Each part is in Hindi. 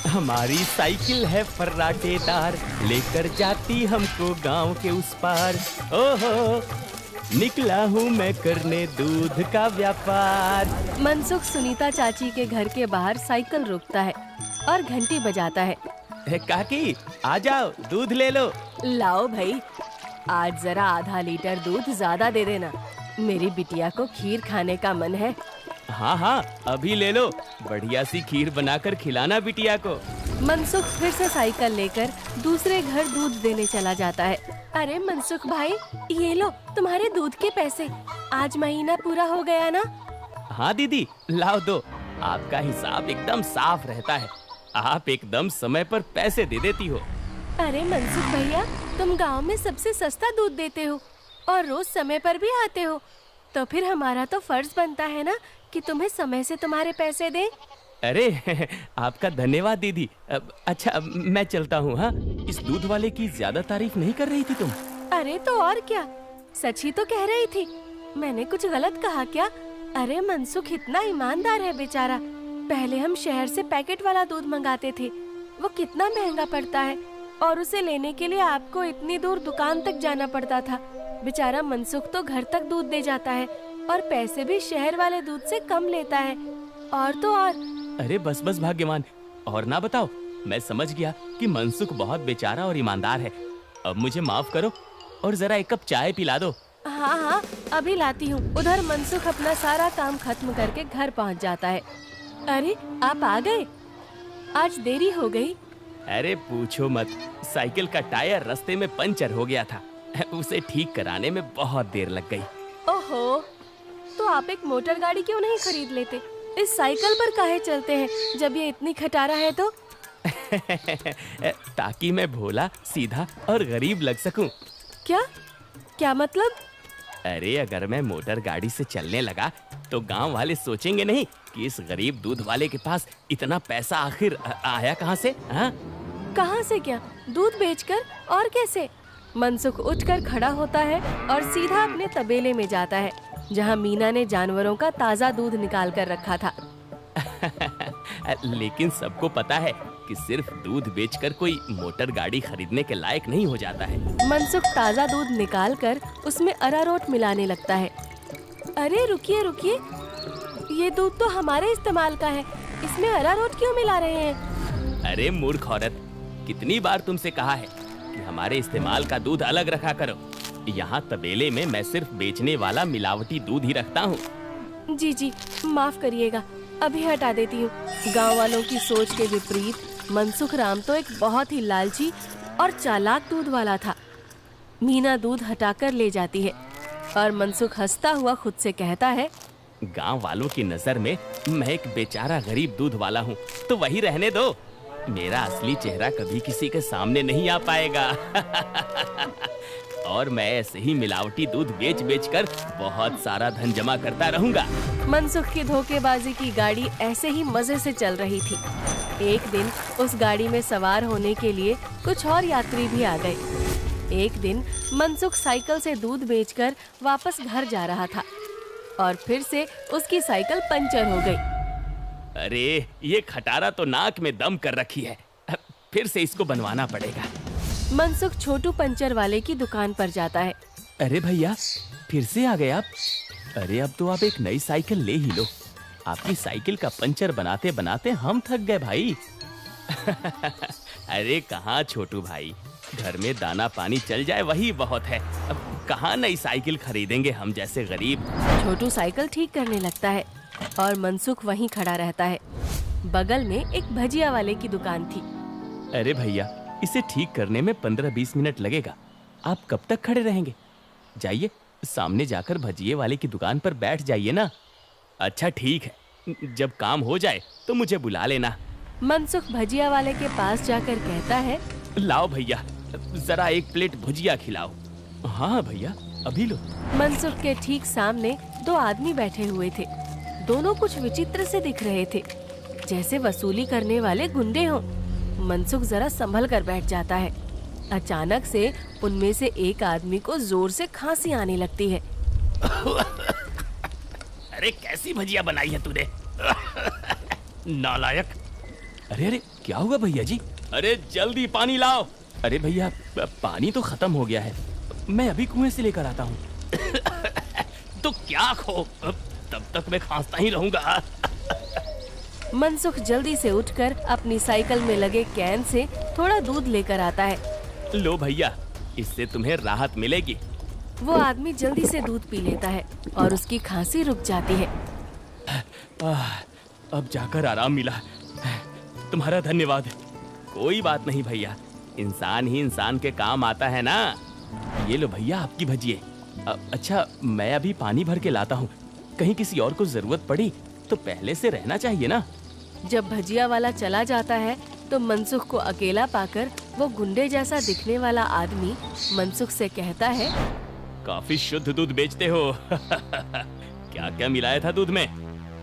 हमारी साइकिल है फर्राटेदार, लेकर जाती हमको गांव के उस पार। ओहो, निकला हूँ मैं करने दूध का व्यापार। मनसुख सुनीता चाची के घर के बाहर साइकिल रोकता है और घंटी बजाता है। काकी, आ जाओ, दूध ले लो। लाओ भाई, आज जरा आधा लीटर दूध ज्यादा दे देना, मेरी बिटिया को खीर खाने का मन है। हाँ हाँ, अभी ले लो, बढ़िया सी खीर बनाकर खिलाना बिटिया को। मनसुख फिर से साइकिल लेकर दूसरे घर दूध देने चला जाता है। अरे मनसुख भाई, ये लो तुम्हारे दूध के पैसे, आज महीना पूरा हो गया ना? हाँ दीदी, लाओ दो, आपका हिसाब एकदम साफ रहता है, आप एकदम समय पर पैसे दे देती हो। अरे मनसुख भैया, तुम गांव में सबसे सस्ता दूध देते हो और रोज समय पर भी आते हो, तो फिर हमारा तो फर्ज बनता है ना कि तुम्हें समय से तुम्हारे पैसे दें। अरे आपका धन्यवाद दीदी। अच्छा, मैं चलता हूँ। हाँ, इस दूध वाले की ज्यादा तारीफ नहीं कर रही थी तुम? अरे तो और क्या, सच ही तो कह रही थी, मैंने कुछ गलत कहा क्या? अरे मनसुख इतना ईमानदार है बेचारा। पहले हम शहर से पैकेट वाला दूध मंगाते थे, वो कितना महंगा पड़ता है, और उसे लेने के लिए आपको इतनी दूर दुकान तक जाना पड़ता था। बेचारा मनसुख तो घर तक दूध दे जाता है और पैसे भी शहर वाले दूध से कम लेता है। और तो और। अरे बस बस भाग्यवान, और ना बताओ, मैं समझ गया कि मनसुख बहुत बेचारा और ईमानदार है। अब मुझे माफ करो और जरा एक कप चाय पिला दो। हाँ हाँ, अभी लाती हूँ। उधर मनसुख अपना सारा काम खत्म करके घर पहुँच जाता है। अरे आप आ गए, आज देरी हो गई। अरे पूछो मत, साइकिल का टायर रास्ते में पंचर हो गया था, उसे ठीक कराने में बहुत देर लग गई। ओहो, तो आप एक मोटर गाड़ी क्यों नहीं खरीद लेते? इस साइकिल पर काहे चलते हैं जब ये इतनी खटारा है तो? ताकि मैं भोला, सीधा और गरीब लग सकूं। क्या क्या मतलब? अरे अगर मैं मोटर गाड़ी से चलने लगा तो गांव वाले सोचेंगे नहीं कि इस गरीब दूध वाले के पास इतना पैसा आखिर आया कहां से? हाँ, कहां से क्या? दूध बेचकर? और कैसे? मनसुख उठकर खड़ा होता है और सीधा अपने तबेले में जाता है, जहां मीना ने जानवरों का ताजा दूध निकाल कर रखा था। लेकिन सबको पता है कि सिर्फ दूध बेचकर कोई मोटर गाड़ी खरीदने के लायक नहीं हो जाता है। मनसुख ताजा दूध निकालकर उसमें अरारोट मिलाने लगता है। अरे रुकिए रुकिए, ये दूध तो हमारे इस्तेमाल का है, इसमें अरारोट क्यों मिला रहे हैं? अरे मूर्ख औरत, कितनी बार तुमसे कहा है कि हमारे इस्तेमाल का दूध अलग रखा करो। यहाँ तबेले में मैं सिर्फ बेचने वाला मिलावटी दूध ही रखता हूँ। जी जी, माफ करिएगा, अभी हटा देती हूँ। गांव वालों की सोच के विपरीत मनसुख राम तो एक बहुत ही लालची और चालाक दूध वाला था। मीना दूध हटाकर ले जाती है और मनसुख हंसता हुआ खुद से कहता है, गांव वालों की नजर में मैं एक बेचारा गरीब दूध वाला हूँ, तो वही रहने दो। मेरा असली चेहरा कभी किसी के सामने नहीं आ पाएगा। और मैं ऐसे ही मिलावटी दूध बेच बेच कर बहुत सारा धन जमा करता रहूंगा। मनसुख की धोखेबाजी की गाड़ी ऐसे ही मजे से चल रही थी। एक दिन उस गाड़ी में सवार होने के लिए कुछ और यात्री भी आ गए। एक दिन मनसुख साइकिल से दूध बेचकर वापस घर जा रहा था और फिर से उसकी साइकिल पंचर हो गई। अरे ये खटारा तो नाक में दम कर रखी है, फिर से इसको बनवाना पड़ेगा। मनसुख छोटू पंचर वाले की दुकान पर जाता है। अरे भैया, फिर से आ गए आप? अरे अब तो आप एक नई साइकिल ले ही लो, आपकी साइकिल का पंचर बनाते बनाते हम थक गए भाई। अरे कहाँ छोटू भाई, घर में दाना पानी चल जाए वही बहुत है, अब कहाँ नई साइकिल खरीदेंगे हम जैसे गरीब। छोटू साइकिल ठीक करने लगता है और मनसुख वहीं खड़ा रहता है। बगल में एक भजिया वाले की दुकान थी। अरे भैया, इसे ठीक करने में 15-20 मिनट लगेगा, आप कब तक खड़े रहेंगे? जाइए, सामने जाकर भजिए वाले की दुकान पर बैठ जाइए ना। अच्छा ठीक है, जब काम हो जाए तो मुझे बुला लेना। मनसुख भजिया वाले के पास जाकर कहता है, लाओ भैया, जरा एक प्लेट भुजिया खिलाओ। हाँ भैया, अभी लो। मनसुख के ठीक सामने दो आदमी बैठे हुए थे। दोनों कुछ विचित्र से दिख रहे थे, जैसे वसूली करने वाले गुंडे हों। मनसुख जरा संभल कर बैठ जाता है। अचानक से उनमें से एक आदमी को जोर से खांसी आने लगती है। अरे कैसी भजिया बनाई है तूने? नालायक, अरे अरे क्या हुआ भैया जी? अरे जल्दी पानी लाओ। अरे भैया पानी तो खत्म हो गया है, मैं अभी कुएं से लेकर आता हूँ। तो क्या खो, तब तक मैं खांसता ही रहूंगा। मनसुख जल्दी से उठकर अपनी साइकिल में लगे कैन से थोड़ा दूध लेकर आता है। लो भैया, इससे तुम्हें राहत मिलेगी। वो आदमी जल्दी से दूध पी लेता है और उसकी खांसी रुक जाती है। अब जाकर आराम मिला, तुम्हारा धन्यवाद। कोई बात नहीं भैया, इंसान ही इंसान के काम आता है ना। ये लो भैया आपकी भजिए। अच्छा मैं अभी पानी भर के लाता हूँ, कहीं किसी और को जरूरत पड़ी तो पहले से रहना चाहिए ना। जब भजिया वाला चला जाता है तो मनसुख को अकेला पाकर वो गुंडे जैसा दिखने वाला आदमी मनसुख से कहता है, काफी शुद्ध दूध बेचते हो। क्या क्या मिलाया था दूध में?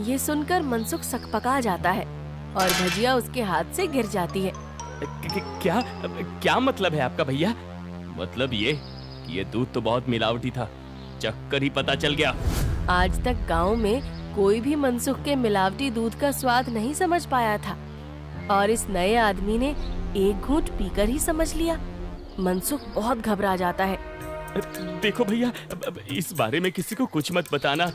ये सुनकर मनसुख सकपका जाता है और भजिया उसके हाथ से गिर जाती है। क्या क्या मतलब है आपका भैया? मतलब ये दूध तो बहुत मिलावटी था, चक्कर ही पता चल गया। आज तक गांव में कोई भी मनसुख के मिलावटी दूध का स्वाद नहीं समझ पाया था और इस नए आदमी ने एक घूंट पीकर ही समझ लिया। मनसुख बहुत घबरा जाता है। देखो भैया, इस बारे में किसी को कुछ मत बताना।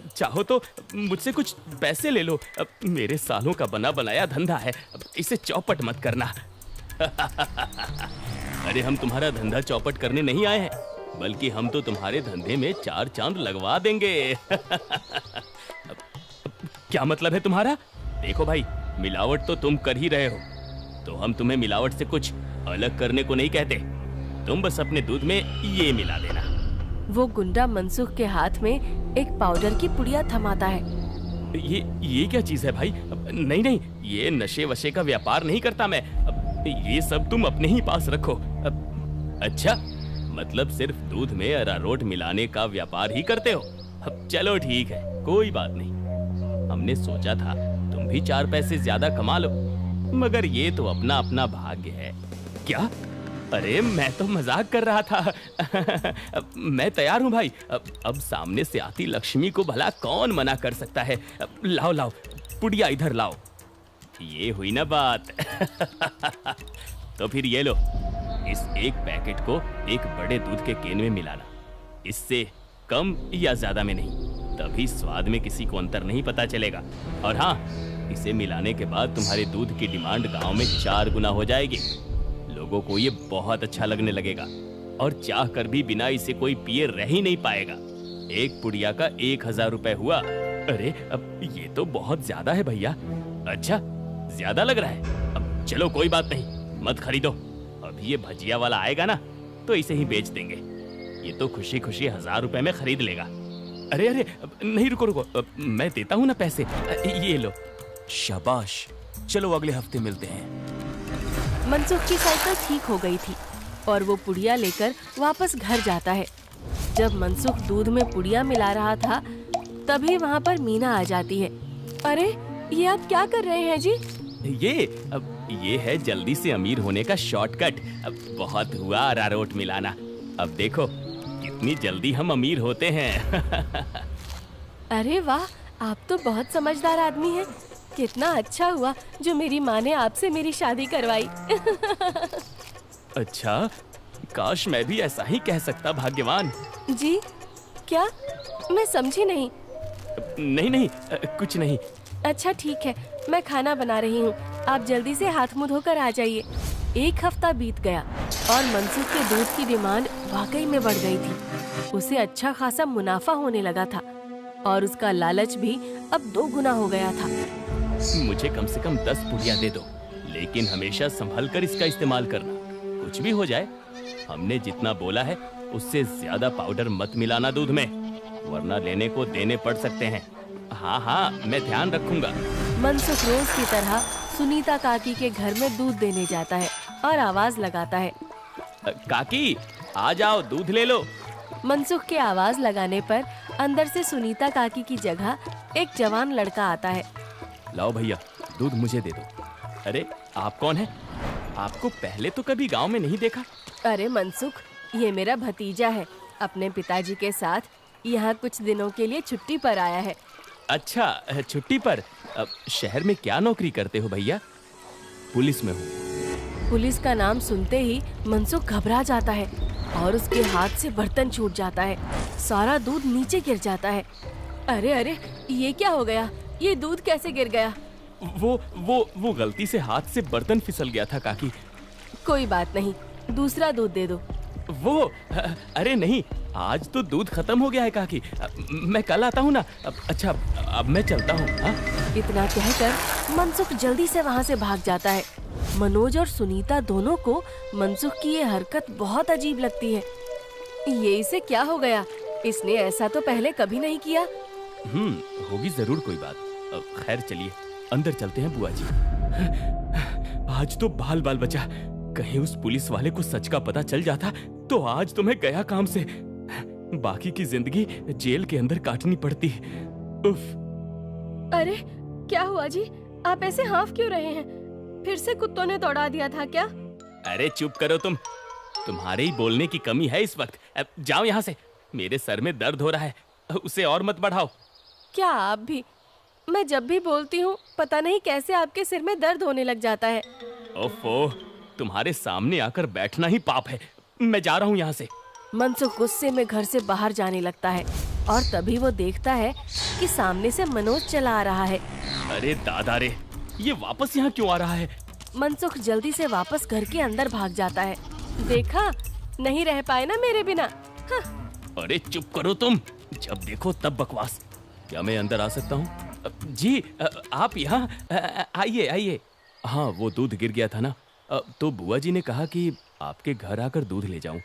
चाहो तो मुझसे कुछ पैसे ले लो, मेरे सालों का बना बनाया धंधा है, इसे चौपट मत करना। अरे हम तुम्हारा धंधा चौपट करने नहीं आए हैं, बल्कि हम तो तुम्हारे धंधे में 4 चांद लगवा देंगे। क्या मतलब है तुम्हारा? देखो भाई, मिलावट तो तुम कर ही रहे हो, तो हम तुम्हें मिलावट से कुछ अलग करने को नहीं कहते। तुम बस अपने दूध में ये मिला देना। वो गुंडा मनसुख के हाथ में एक पाउडर की पुड़िया थमाता है। ये क्या चीज है भाई? नहीं नहीं, ये नशे वशे का व्यापार नहीं करता मैं। ये सब तुम अपने ही पास रखो। अच्छा, मतलब सिर्फ दूध में अरारोट मिलाने का व्यापार ही करते हो? चलो ठीक है, कोई बात नहीं। हमने सोचा था तुम भी 4 पैसे ज्यादा कमा लो, मगर ये तो अपना अपना भाग्य है। क्या? अरे मैं तो मजाक कर रहा था। मैं तैयार हूँ भाई। अब सामने से आती लक्ष्मी को भला कौन मना कर सकता है। लाओ लाओ, पुड़िया इधर लाओ। ये हुई ना बात। तो फिर ये लो, इस एक पैकेट को एक बड़े दूध के केन में मिलाना। इससे कम या ज्यादा में नहीं, तभी स्वाद में किसी को अंतर नहीं पता चलेगा। और हाँ, इसे मिलाने के बाद तुम्हारे दूध की डिमांड गांव में 4 गुना हो जाएगी। लोगों को ये बहुत अच्छा लगने लगेगा और चाह कर भी बिना इसे कोई पिए रह ही नहीं पाएगा। एक पुड़िया का 1000 रुपए हुआ। अरे अब ये तो बहुत ज्यादा है भैया। अच्छा, ज्यादा लग रहा है? अब चलो कोई बात नहीं, मत खरीदो। अभी ये भजिया वाला आएगा ना, तो इसे ही बेच देंगे। ये तो खुशी खुशी 1000 रुपए में खरीद लेगा। अरे अरे नहीं, रुको रुको, मैं देता हूँ ना पैसे। ये लो। शाबाश, चलो अगले हफ्ते मिलते हैं। मनसुख की साइकिल ठीक हो गई थी और वो पुड़िया लेकर वापस घर जाता है। जब मनसुख दूध में पुड़िया मिला रहा था, तभी वहाँ पर मीना आ जाती है। अरे ये आप क्या कर रहे हैं जी? ये है जल्दी से अमीर होने का शॉर्टकट। बहुत हुआ अरारोट मिलाना, अब देखो कितनी जल्दी हम अमीर होते हैं। अरे वाह, आप तो बहुत समझदार आदमी हैं। कितना अच्छा हुआ जो मेरी माँ ने आपसे मेरी शादी करवाई। अच्छा, काश मैं भी ऐसा ही कह सकता, भाग्यवान। जी क्या? मैं समझी नहीं। नहीं नहीं, कुछ नहीं। अच्छा ठीक है, मैं खाना बना रही हूँ, आप जल्दी से हाथ मुंह धोकर आ जाइए। 1 हफ्ता बीत गया और मनसुख के दूध की डिमांड वाकई में बढ़ गई थी। उसे अच्छा खासा मुनाफा होने लगा था और उसका लालच भी अब 2 गुना हो गया था। मुझे कम से कम 10 पुड़िया दे दो, लेकिन हमेशा संभल कर इसका इस्तेमाल करना। कुछ भी हो जाए, हमने जितना बोला है उससे ज्यादा पाउडर मत मिलाना दूध में, वरना लेने को देने पड़ सकते हैं। हाँ हाँ, मैं ध्यान रखूंगा। मनसुख रोज की तरह सुनीता काकी के घर में दूध देने जाता है और आवाज लगाता है, काकी आ जाओ, दूध ले लो। मनसुख के आवाज लगाने पर अंदर से सुनीता काकी की जगह एक जवान लड़का आता है। लाओ भैया, दूध मुझे दे दो। अरे आप कौन है? आपको पहले तो कभी गांव में नहीं देखा। अरे मनसुख, ये मेरा भतीजा है, अपने पिताजी के साथ यहाँ कुछ दिनों के लिए छुट्टी पर आया है। अच्छा, छुट्टी पर? शहर में क्या नौकरी करते हो भैया? पुलिस में हूँ। पुलिस का नाम सुनते ही मनसुख घबरा जाता है और उसके हाथ से बर्तन छूट जाता है। सारा दूध नीचे गिर जाता है। अरे अरे, ये क्या हो गया? ये दूध कैसे गिर गया? वो गलती से हाथ से बर्तन फिसल गया था काकी। कोई बात नहीं, दूसरा दूध दे दो। अरे नहीं, आज तो दूध खत्म हो गया है काकी। मैं कल आता हूँ ना। अच्छा, अब मैं चलता हूँ। इतना कहकर मनसुख जल्दी से वहाँ से भाग जाता है। मनोज और सुनीता दोनों को मनसुख की ये हरकत बहुत अजीब लगती है। ये इसे क्या हो गया? इसने ऐसा तो पहले कभी नहीं किया। होगी जरूर कोई बात। खैर चलिए अंदर चलते हैं बुआ जी। आज तो बाल बाल बचा। कहीं उस पुलिस वाले को सच का पता चल जाता तो आज तो मैं गया काम से। बाकी की जिंदगी जेल के अंदर काटनी पड़ती। उफ। अरे क्या हुआ जी? आप ऐसे हाफ क्यों रहे हैं? फिर से कुत्तों ने दौड़ा दिया था क्या? अरे चुप करो तुम। तुम्हारे ही बोलने की कमी है इस वक्त। अब जाओ यहाँ से। मेरे सर में दर्द हो रहा है, उसे और मत बढ़ाओ। क्या आप भी? मैं जब भी बोलती हूँ पता नहीं कैसे आपके सिर में दर्द होने लग जाता है। ओफो, तुम्हारे सामने आकर बैठना ही पाप है। मैं जा रहा हूँ यहाँ से। मनसुख गुस्से में घर से बाहर जाने लगता है और तभी वो देखता है कि सामने से मनोज चला आ रहा है। अरे दादा रे, ये वापस यहाँ क्यों आ रहा है? मनसुख जल्दी से वापस घर के अंदर भाग जाता है। देखा, नहीं रह पाए ना मेरे बिना। हाँ। अरे चुप करो तुम, जब देखो तब बकवास। क्या मैं अंदर आ सकता हूँ? जी आप यहाँ आइए आइए। हाँ, वो दूध गिर गया था ना, तो बुआ जी ने कहा कि आपके घर आकर दूध ले जाऊं।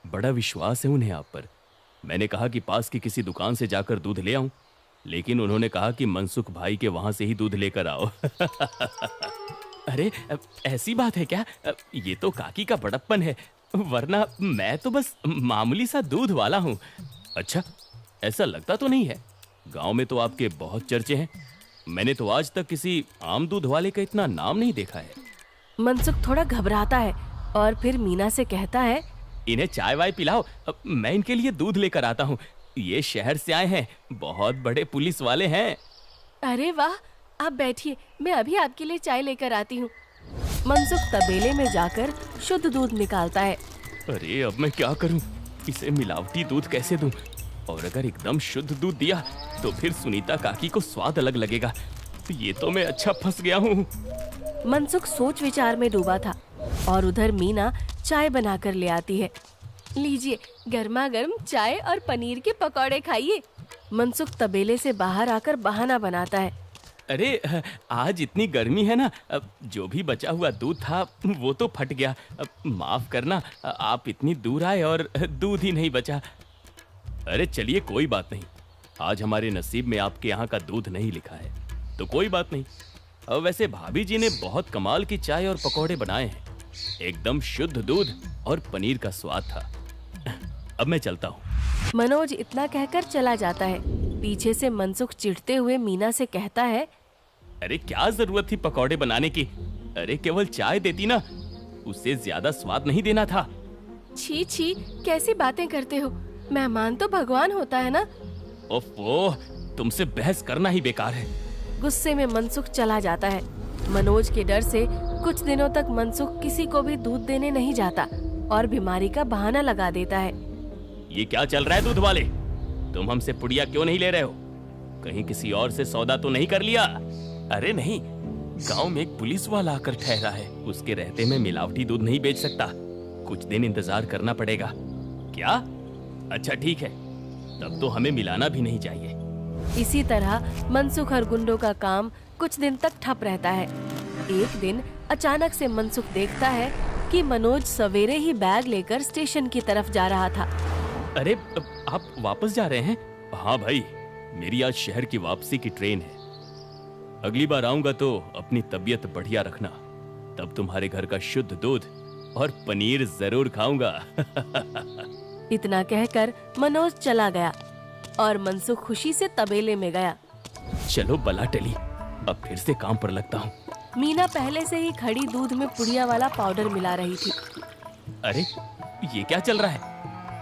बड़ा विश्वास है उन्हें आप पर। मैंने कहा कि पास की किसी दुकान से जाकर दूध ले आऊं, लेकिन उन्होंने कहा कि मनसुख भाई के वहां से ही दूध लेकर आओ। अरे ऐसी बात है क्या? ये तो काकी का बड़प्पन है, वरना मैं तो बस मामूली सा दूध वाला हूँ। अच्छा, ऐसा लगता तो नहीं है। गांव में तो आपके बहुत चर्चे हैं। मैंने तो आज तक किसी आम दूध वाले का इतना नाम नहीं देखा है। मनसुख थोड़ा घबराता है और फिर मीना से कहता है, इन्हें चाय वाय पिलाओ, मैं इनके लिए दूध लेकर आता हूँ। ये शहर से आए हैं, बहुत बड़े पुलिस वाले हैं। अरे वाह, आप बैठिए, मैं अभी आपके लिए चाय लेकर आती हूँ। मनसुख तबेले में जाकर शुद्ध दूध निकालता है। अरे अब मैं क्या करूँ? इसे मिलावटी दूध कैसे दूँ? और अगर एकदम शुद्ध दूध दिया तो फिर सुनीता काकी को स्वाद अलग लगेगा। ये तो मैं अच्छा फंस गया हूँ। मनसुख सोच विचार में डूबा था और उधर मीना चाय बनाकर ले आती है। लीजिए, गर्मा गर्म चाय और पनीर के पकौड़े खाइए। मनसुख तबेले से बाहर आकर बहाना बनाता है। अरे आज इतनी गर्मी है ना, जो भी बचा हुआ दूध था वो तो फट गया। माफ करना, आप इतनी दूर आए और दूध ही नहीं बचा। अरे चलिए कोई बात नहीं, आज हमारे नसीब में आपके यहाँ का दूध नहीं लिखा है तो कोई बात नहीं। वैसे भाभी जी ने बहुत कमाल की चाय और पकौड़े बनाए हैं। एकदम शुद्ध दूध और पनीर का स्वाद था। अब मैं चलता हूँ। मनोज इतना कहकर चला जाता है। पीछे से मनसुख चिढ़ते हुए मीना से कहता है, अरे क्या जरूरत थी पकौड़े बनाने की? अरे केवल चाय देती ना, उससे ज्यादा स्वाद नहीं देना था। छी छी, कैसी बातें करते हो? मेहमान तो भगवान होता है ना। ओफो, तुमसे बहस करना ही बेकार है। गुस्से में मनसुख चला जाता है। मनोज के डर से कुछ दिनों तक मनसुख किसी को भी दूध देने नहीं जाता और बीमारी का बहाना लगा देता है। ये क्या चल रहा है दूध वाले? तुम हमसे पुड़िया क्यों नहीं ले रहे हो? कहीं किसी और से सौदा तो नहीं कर लिया? अरे नहीं, गांव में एक पुलिस वाला आकर ठहरा है। उसके रहते मैं मिलावटी दूध नहीं बेच सकता। कुछ दिन इंतजार करना पड़ेगा। क्या? अच्छा ठीक है, तब तो हमें मिलाना भी नहीं चाहिए। इसी तरह मनसुख और गुंडों का काम कुछ दिन तक ठप रहता है। एक दिन अचानक से मनसुख देखता है कि मनोज सवेरे ही बैग लेकर स्टेशन की तरफ जा रहा था। अरे आप वापस जा रहे हैं? हाँ भाई, मेरी आज शहर की वापसी की ट्रेन है। अगली बार आऊंगा तो अपनी तबीयत बढ़िया रखना, तब तुम्हारे घर का शुद्ध दूध और पनीर जरूर खाऊंगा। इतना कहकर मनोज चला गया और मनसुख खुशी से तबेले में गया। चलो बला टली, अब फिर से काम पर लगता हूँ। मीना पहले से ही खड़ी दूध में पुड़िया वाला पाउडर मिला रही थी। अरे ये क्या चल रहा है?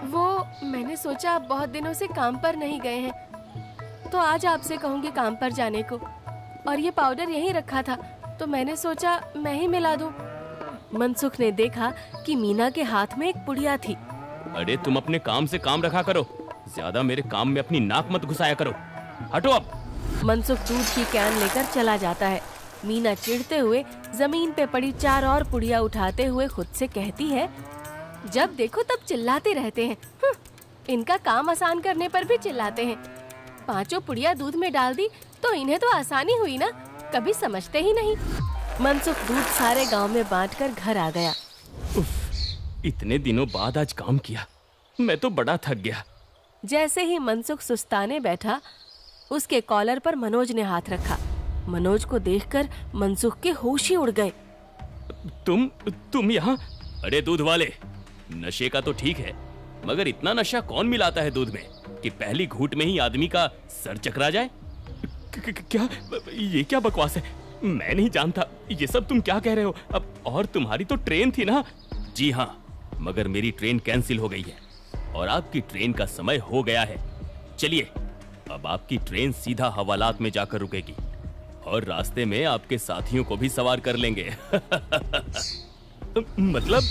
वो मैंने सोचा आप बहुत दिनों से काम पर नहीं गए हैं तो आज आपसे कहूँगी काम पर जाने को, और ये पाउडर यहीं रखा था, तो मैंने सोचा मैं ही मिला दूं। मनसुख ने देखा कि मीना के हाथ में एक पुड़िया थी। अरे तुम अपने काम से काम रखा करो, ज्यादा मेरे काम में अपनी नाक मत घुसाया करो। हटो अब। मनसुख दूध की कैन लेकर चला जाता है। मीना चिढ़ते हुए जमीन पे पड़ी 4 और पुड़िया उठाते हुए खुद से कहती है, जब देखो तब चिल्लाते रहते हैं। इनका काम आसान करने पर भी चिल्लाते हैं। 5 पुड़िया दूध में डाल दी तो इन्हें तो आसानी हुई ना, कभी समझते ही नहीं। मनसुख दूध सारे गांव में बांटकर घर आ गया। उफ, इतने दिनों बाद आज काम किया, मैं तो बड़ा थक गया। जैसे ही मनसुख सुस्ताने बैठा, उसके कॉलर पर मनोज ने हाथ रखा। मनोज को देखकर मनसुख के होश ही उड़ गए। तुम यहाँ? अरे दूध वाले, नशे का तो ठीक है, मगर इतना नशा कौन मिलाता है दूध में कि पहली घूंट में ही आदमी का सर चकरा जाए? क्या ये क्या बकवास है? मैं नहीं जानता ये सब तुम क्या कह रहे हो। अब और तुम्हारी तो ट्रेन थी ना? जी हाँ, मगर मेरी ट्रेन कैंसिल हो गई है और आपकी ट्रेन का समय हो गया है। चलिए, अब आपकी ट्रेन सीधा हवालात में जाकर रुकेगी और रास्ते में आपके साथियों को भी सवार कर लेंगे। मतलब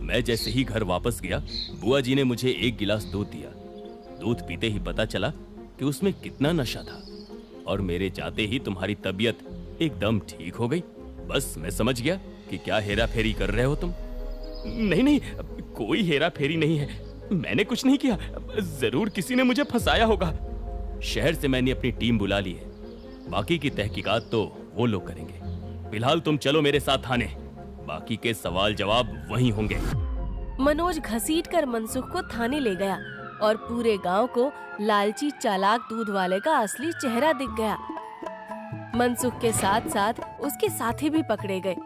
मैं जैसे ही घर वापस गया, बुआ जी ने मुझे 1 गिलास दूध दिया। दूध पीते ही पता चला कि उसमें कितना नशा था और मेरे जाते ही तुम्हारी तबीयत एकदम ठीक हो गई। बस मैं समझ गया कि क्या हेरा फेरी कर रहे हो तुम। नहीं, कोई हेरा फेरी नहीं है, मैंने कुछ नहीं किया। जरूर किसी ने मुझे फंसाया होगा। शहर से मैंने अपनी टीम बुला ली है, बाकी की तहकीकात तो वो लोग करेंगे। फिलहाल तुम चलो मेरे साथ थाने, बाकी के सवाल जवाब वहीं होंगे। मनोज घसीटकर मनसुख को थाने ले गया और पूरे गांव को लालची चालाक दूध वाले का असली चेहरा दिख गया। मनसुख के साथ साथ उसके साथी भी पकड़े गए।